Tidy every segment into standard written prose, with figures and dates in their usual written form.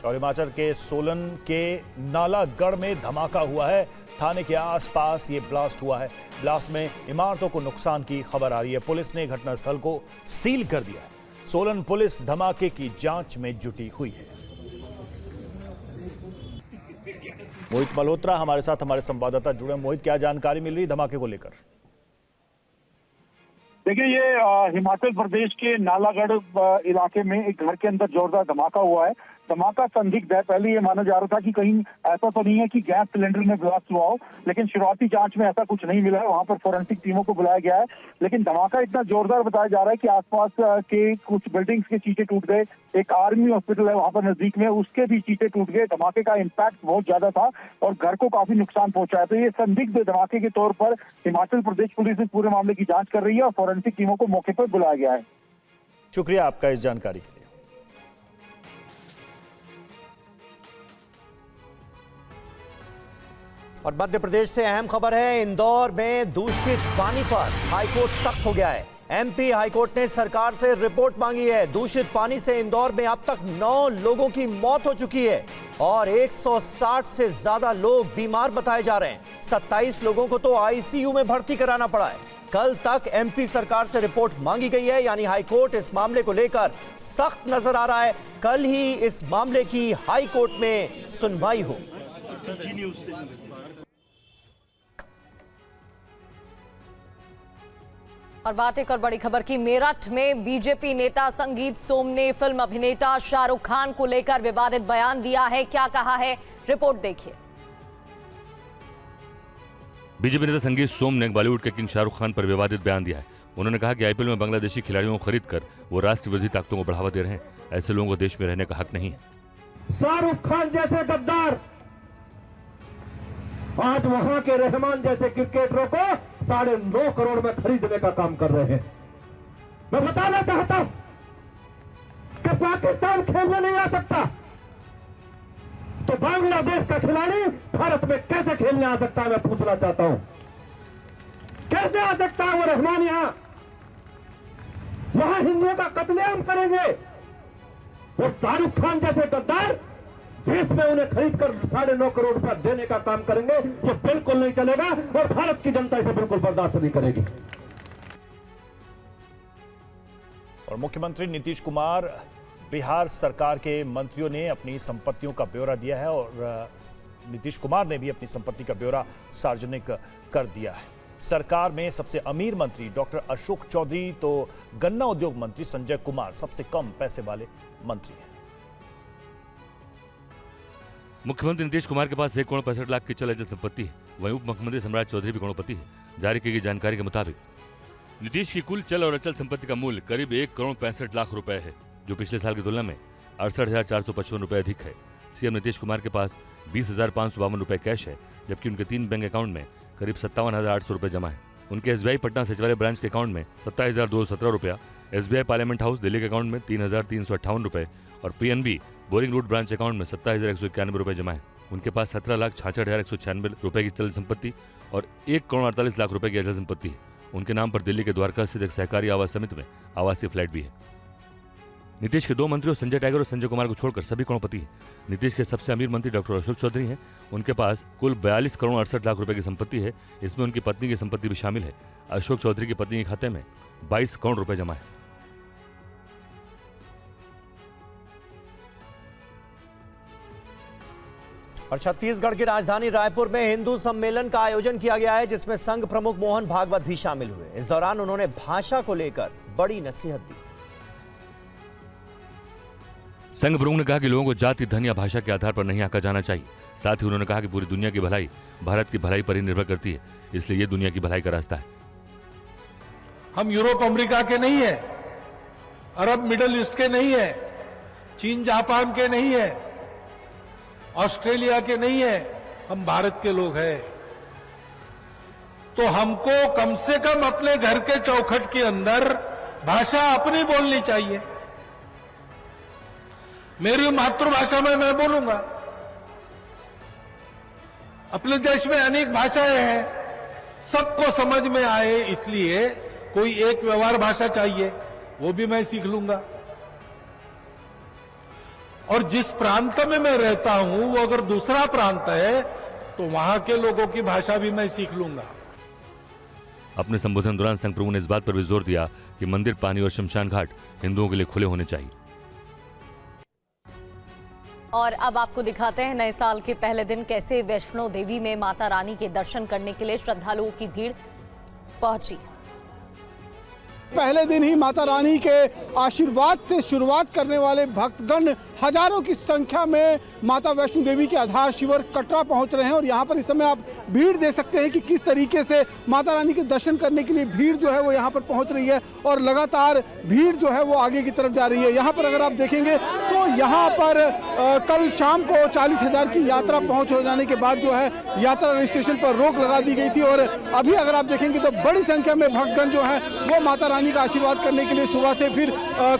और हिमाचल के सोलन के नालागढ़ में धमाका हुआ है। थाने के आसपास ये ब्लास्ट हुआ है। ब्लास्ट में इमारतों को नुकसान की खबर आ रही है। पुलिस ने घटनास्थल को सील कर दिया है। सोलन पुलिस धमाके की जांच में जुटी हुई है। मोहित मल्होत्रा हमारे साथ, हमारे संवाददाता जुड़े। मोहित, क्या जानकारी मिल रही धमाके को लेकर? देखिए, ये हिमाचल प्रदेश के नालागढ़ इलाके में एक घर के अंदर जोरदार धमाका हुआ है। धमाका संदिग्ध है। पहले ये माना जा रहा था कि कहीं ऐसा तो नहीं है कि गैस सिलेंडर में ब्लास्ट हुआ हो, लेकिन शुरुआती जांच में ऐसा कुछ नहीं मिला है। वहां पर फोरेंसिक टीमों को बुलाया गया है, लेकिन धमाका इतना जोरदार बताया जा रहा है कि आसपास के कुछ बिल्डिंग्स के शीशे टूट गए। एक आर्मी हॉस्पिटल है वहां पर नजदीक में, उसके भी शीशे टूट गए। धमाके का इम्पैक्ट बहुत ज्यादा था और घर को काफी नुकसान पहुंचा है। तो ये संदिग्ध धमाके के तौर पर हिमाचल प्रदेश पुलिस इस पूरे मामले की जांच कर रही है और फोरेंसिक टीमों को मौके पर बुलाया गया है। शुक्रिया आपका इस जानकारी के लिए। और मध्य प्रदेश से अहम खबर है। इंदौर में दूषित पानी पर हाईकोर्ट सख्त हो गया है। एमपी हाईकोर्ट ने सरकार से रिपोर्ट मांगी है। दूषित पानी से इंदौर में अब तक 9 लोगों की मौत हो चुकी है और 160 से ज्यादा लोग बीमार बताए जा रहे हैं। 27 लोगों को तो आईसीयू में भर्ती कराना पड़ा है। कल तक एमपी सरकार से रिपोर्ट मांगी गई है, यानी हाईकोर्ट इस मामले को लेकर सख्त नजर आ रहा है। कल ही इस मामले की हाईकोर्ट में सुनवाई हो। और बात एक और बड़ी खबर की। मेरठ में बीजेपी नेता संगीत सोम ने फिल्म अभिनेता शाहरुख खान को लेकर विवादित बयान दिया है। क्या कहा है, रिपोर्ट देखिए। बीजेपी नेता संगीत सोम ने बॉलीवुड के किंग शाहरुख खान पर विवादित बयान दिया है। उन्होंने कहा कि आईपीएल में बांग्लादेशी खिलाड़ियों को खरीद कर वो राष्ट्र विरोधी ताकतों को बढ़ावा दे रहे हैं। ऐसे लोगों को देश में रहने का हक नहीं है। शाहरुख खान जैसे गद्दार आज वहां के रहमान जैसे क्रिकेटरों को 9.5 करोड़ में खरीदने का काम कर रहे हैं। मैं बताना चाहता हूं कि पाकिस्तान खेलने नहीं आ सकता तो बांग्लादेश का खिलाड़ी भारत में कैसे खेलने आ सकता है, मैं पूछना चाहता हूं। कैसे आ सकता है वो रहमान? वहां हिंदुओं का कत्लेआम करेंगे। वो शाहरुख खान जैसे गद्दार देश में उन्हें खरीदकर 9.5 करोड़ रुपया देने का काम करेंगे, ये बिल्कुल नहीं चलेगा और भारत की जनता इसे बिल्कुल बर्दाश्त नहीं करेगी। और मुख्यमंत्री नीतीश कुमार, बिहार सरकार के मंत्रियों ने अपनी संपत्तियों का ब्यौरा दिया है और नीतीश कुमार ने भी अपनी संपत्ति का ब्यौरा सार्वजनिक कर दिया है। सरकार में सबसे अमीर मंत्री डॉक्टर अशोक चौधरी तो गन्ना उद्योग मंत्री संजय कुमार सबसे कम पैसे वाले मंत्री हैं। मुख्यमंत्री नीतीश कुमार के पास 1 करोड़ 65 लाख की चल अचल संपत्ति है। वहीं उप मुख्यमंत्री सम्राट चौधरी भी करोड़पति है। जारी की गई जानकारी के मुताबिक नीतीश की कुल चल और अचल संपत्ति का मूल्य करीब 1 करोड़ 65 लाख रुपए है, जो पिछले साल की तुलना में 68,455 रुपए अधिक है। सीएम नीतीश कुमार के पास 20,552 रुपए कैश है, जबकि उनके 3 बैंक अकाउंट में करीब 57,800 रुपए जमा है। उनके एसबीआई पटना सचिवालय ब्रांच के अकाउंट में 27,217 रुपया, एसबीआई पार्लियामेंट हाउस दिल्ली के अकाउंट में 3,358 रुपए और PNB Boring Road branch account में 27,191 रुपए जमा है। उनके पास 17,66,196 रुपए की चल संपत्ति और 1 करोड़ 48 लाख रुपए की अचल संपत्ति है। उनके नाम पर दिल्ली के द्वारका स्थित एक सहकारी आवास समिति में आवासीय फ्लैट भी है। नीतीश के 2 मंत्रियों संजय टाइगर और संजय कुमार को छोड़कर सभी करोड़पति हैं। नीतीश के सबसे अमीर मंत्री डॉक्टर अशोक चौधरी हैं। उनके पास कुल 42 करोड़ 68 लाख रुपए की संपत्ति है। इसमें उनकी पत्नी की संपत्ति भी शामिल है। अशोक चौधरी की पत्नी के खाते में 22 करोड़ रुपए जमा है। और छत्तीसगढ़ की राजधानी रायपुर में हिंदू सम्मेलन का आयोजन किया गया है, जिसमें संघ प्रमुख मोहन भागवत भी शामिल हुए। इस दौरान उन्होंने भाषा को लेकर बड़ी नसीहत दी। संघ प्रमुख ने कहा कि लोगों को जाति, धन या भाषा के आधार पर नहीं आंका जाना चाहिए। साथ ही उन्होंने कहा कि पूरी दुनिया की भलाई भारत की भलाई पर ही निर्भर करती है, इसलिए ये दुनिया की भलाई का रास्ता है। हम यूरोप अमेरिका के नहीं है, अरब मिडिल ईस्ट के नहीं है, चीन जापान के नहीं है, ऑस्ट्रेलिया के नहीं है, हम भारत के लोग हैं। तो हमको कम से कम अपने घर के चौखट के अंदर भाषा अपनी बोलनी चाहिए। मेरी मातृभाषा में मैं बोलूंगा। अपने देश में अनेक भाषाएं हैं, सबको समझ में आए इसलिए कोई एक व्यवहार भाषा चाहिए, वो भी मैं सीख लूंगा। और जिस प्रांत में मैं रहता हूं वो अगर दूसरा प्रांत है तो वहां के लोगों की भाषा भी मैं सीख लूंगा। अपने संबोधन दौरान संघ प्रभु ने इस बात पर भी जोर दिया कि मंदिर, पानी और शमशान घाट हिंदुओं के लिए खुले होने चाहिए। और अब आपको दिखाते हैं नए साल के पहले दिन कैसे वैष्णो देवी में माता रानी के दर्शन करने के लिए श्रद्धालुओं की भीड़ पहुंची। पहले दिन ही माता रानी के आशीर्वाद से शुरुआत करने वाले भक्तगण हजारों की संख्या में माता वैष्णो देवी के आधार शिविर कटरा पहुंच रहे हैं और यहां पर इस समय आप भीड़ देख सकते हैं कि किस तरीके से माता रानी के दर्शन करने के लिए भीड़ जो है वो यहां पर पहुंच रही है और लगातार भीड़ जो है वो आगे की तरफ जा रही है। यहां पर अगर आप देखेंगे तो यहां पर कल शाम को 40,000 की यात्रा पहुंच हो जाने के बाद जो है यात्रा रजिस्ट्रेशन पर रोक लगा दी गई थी और अभी अगर आप देखेंगे तो बड़ी संख्या में भक्तगण जो है वो माता रानी का आशीर्वाद करने के लिए सुबह से फिर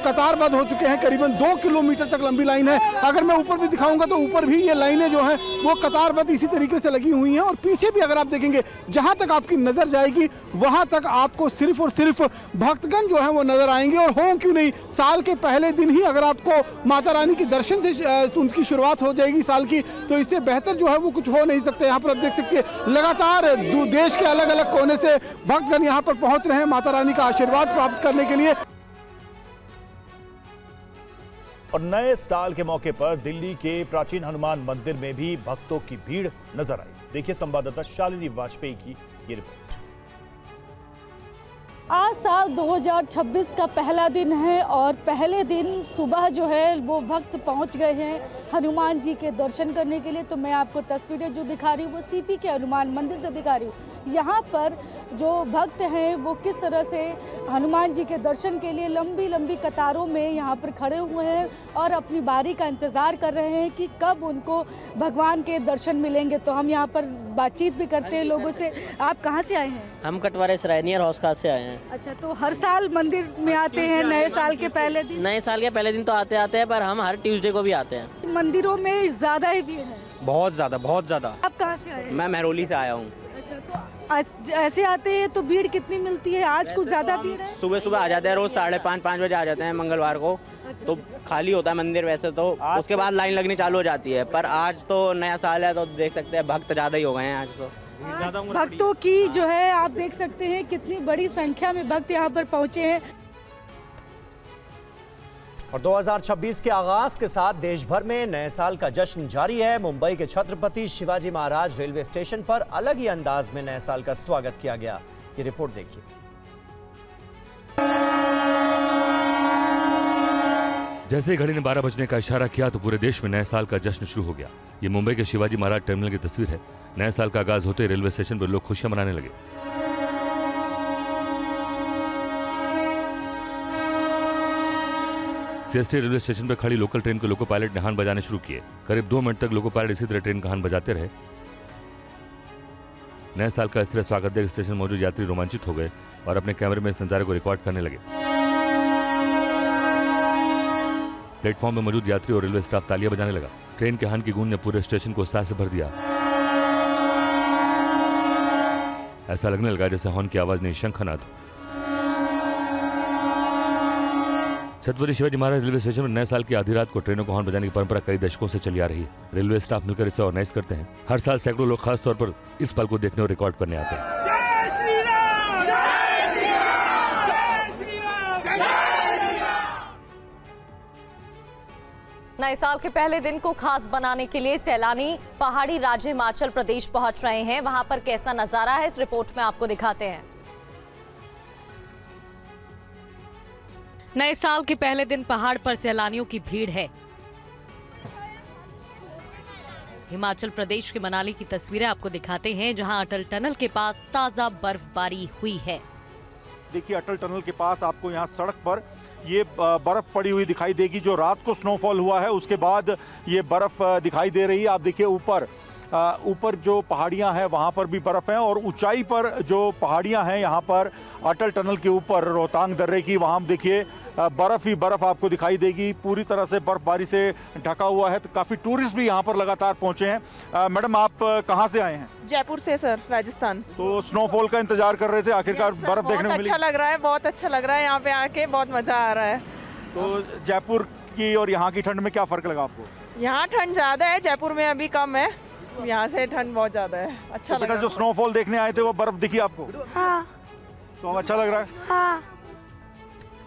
कतारबद्ध हो चुके हैं। करीबन 2 किलोमीटर तक लंबी लाइन है। अगर मैं ऊपर भी दिखाऊंगा तो ऊपर भी ये लाइनें जो हैं वो कतारबद्ध इसी तरीके से लगी हुई हैं और पीछे भी अगर आप देखेंगे जहां तक आपकी नजर जाएगी वहां तक आपको सिर्फ और सिर्फ भक्तगण जो है वो नजर आएंगे। और हो क्यों नहीं, साल के पहले दिन ही अगर आपको माता रानी के दर्शन से उनकी शुरुआत हो जाएगी साल की, तो इससे बेहतर जो है वो कुछ हो नहीं सकता। यहाँ पर आप देख सकते हैं लगातार देश के अलग अलग कोने से भक्तगण यहाँ पर पहुंच रहे हैं माता रानी का आशीर्वाद प्राप्त करने के लिए। और नए साल के मौके पर दिल्ली के प्राचीन हनुमान मंदिर में भी भक्तों की भीड़ नजर आई। देखिए संवाददाता शालिनी वाजपेयी की ये रिपोर्ट। आज साल 2026 का पहला दिन है और पहले दिन सुबह जो है वो भक्त पहुंच गए हैं हनुमान जी के दर्शन करने के लिए। तो मैं आपको तस्वीरें जो दिखा रही हूँ वो सीपी के हनुमान मंदिर से दिखा रही हूँ। यहाँ पर जो भक्त हैं वो किस तरह से हनुमान जी के दर्शन के लिए लंबी लंबी कतारों में यहाँ पर खड़े हुए हैं और अपनी बारी का इंतज़ार कर रहे हैं कि कब उनको भगवान के दर्शन मिलेंगे। तो हम यहाँ पर बातचीत भी करते हैं लोगों से। आप कहाँ से आए हैं? हम कटवारे सराय नियर हाउस खास से आए हैं। अच्छा, तो हर साल मंदिर में आते हैं नए साल के पहले दिन? नए साल के पहले दिन तो आते हैं पर हम हर ट्यूसडे को भी आते हैं। मंदिरों में ज़्यादा ही भीड़ है? बहुत ज़्यादा। आप कहाँ से आए हैं? मैं महरौली से आया हूँ। ऐसे आते हैं तो भीड़ कितनी मिलती है? आज कुछ ज़्यादा भीड़ है? सुबह आ जाते हैं, रोज 5:30 बजे आ जाते हैं मंगलवार को। तो खाली होता है मंदिर वैसे तो, उसके बाद लाइन लगनी चालू हो जाती है। पर आज तो नया साल है तो देख सकते हैं भक्त ज़्यादा ही हो गए हैं आज तो। भक्तों की जो है आप देख सकते हैं कितनी बड़ी संख्या में भक्त यहाँ पर पहुँचे हैं। और 2026 के आगाज के साथ देश भर में नए साल का जश्न जारी है। मुंबई के छत्रपति शिवाजी महाराज रेलवे स्टेशन पर अलग ही अंदाज में नए साल का स्वागत किया गया। ये रिपोर्ट देखिए। जैसे ही घड़ी ने 12 बजने का इशारा किया तो पूरे देश में नए साल का जश्न शुरू हो गया। ये मुंबई के शिवाजी महाराज टर्मिनल की तस्वीर है। नए साल का आगाज होते ही रेलवे स्टेशन पर लोग खुशियां मनाने लगे। सीएसटी रेलवे स्टेशन पर खड़ी लोकल ट्रेन के लोको पायलट ने हॉर्न बजाने शुरू किए। करीब 2 मिनट तक लोको पायलट इसी तरह ट्रेन का हॉर्न बजाते रहे। नए साल का इस तरह स्वागत देख स्टेशन मौजूद यात्री रोमांचित हो गए और अपने कैमरे में इस नजारे को रिकॉर्ड करने लगे। प्लेटफॉर्म में मौजूद यात्री और रेलवे स्टाफ तालियां बजाने लगा। ट्रेन के हॉर्न की गूंज ने पूरे स्टेशन को उत्साह से भर दिया। ऐसा लगने लगा जैसे हॉर्न की आवाज नहीं शंखनाद। छत्रपति शिवाजी महाराज रेलवे स्टेशन में नए साल की आधी रात को ट्रेनों को हॉर्न बजाने की परंपरा कई दशकों से चली आ रही है। रेलवे स्टाफ मिलकर इसे ऑर्गेनाइज करते हैं। हर साल सैकड़ों लोग खास तौर पर इस पल को देखने और रिकॉर्ड करने आते हैं। नए साल के पहले दिन को खास बनाने के लिए सैलानी पहाड़ी राज्य हिमाचल प्रदेश पहुंच रहे हैं। वहां पर कैसा नजारा है इस रिपोर्ट में आपको दिखाते हैं। नए साल के पहले दिन पहाड़ पर सैलानियों की भीड़ है। हिमाचल प्रदेश के मनाली की तस्वीरें आपको दिखाते हैं जहां अटल टनल के पास ताजा बर्फबारी हुई है। देखिए अटल टनल के पास आपको यहाँ सड़क पर ये बर्फ पड़ी हुई दिखाई देगी। जो रात को स्नोफॉल हुआ है उसके बाद ये बर्फ दिखाई दे रही है। आप देखिए ऊपर जो पहाड़ियां हैं वहां पर भी बर्फ है और ऊंचाई पर जो पहाड़ियां हैं यहाँ पर अटल टनल के ऊपर रोहतांग दर्रे की, वहां देखिए बर्फ ही बर्फ आपको दिखाई देगी। पूरी तरह से बर्फबारी से ढका हुआ है। तो काफी टूरिस्ट भी यहाँ पर लगातार पहुंचे हैं। मैडम आप कहाँ से आए हैं? जयपुर से सर, राजस्थान। तो स्नोफॉल का इंतजार कर रहे थे, आखिरकार बर्फ देखने को मिली? अच्छा लग रहा है, बहुत अच्छा लग रहा है। यहाँ पे आके बहुत मजा आ रहा है। तो जयपुर की और यहाँ की ठंड में क्या फर्क लगा आपको? यहाँ ठंड ज़्यादा है, जयपुर में अभी कम है, यहाँ से ठंड बहुत ज़्यादा है। अच्छा तो बेटा जो स्नोफॉल देखने आए थे वो बर्फ दिखी आपको? हाँ। तो अच्छा लग रहा है? हाँ।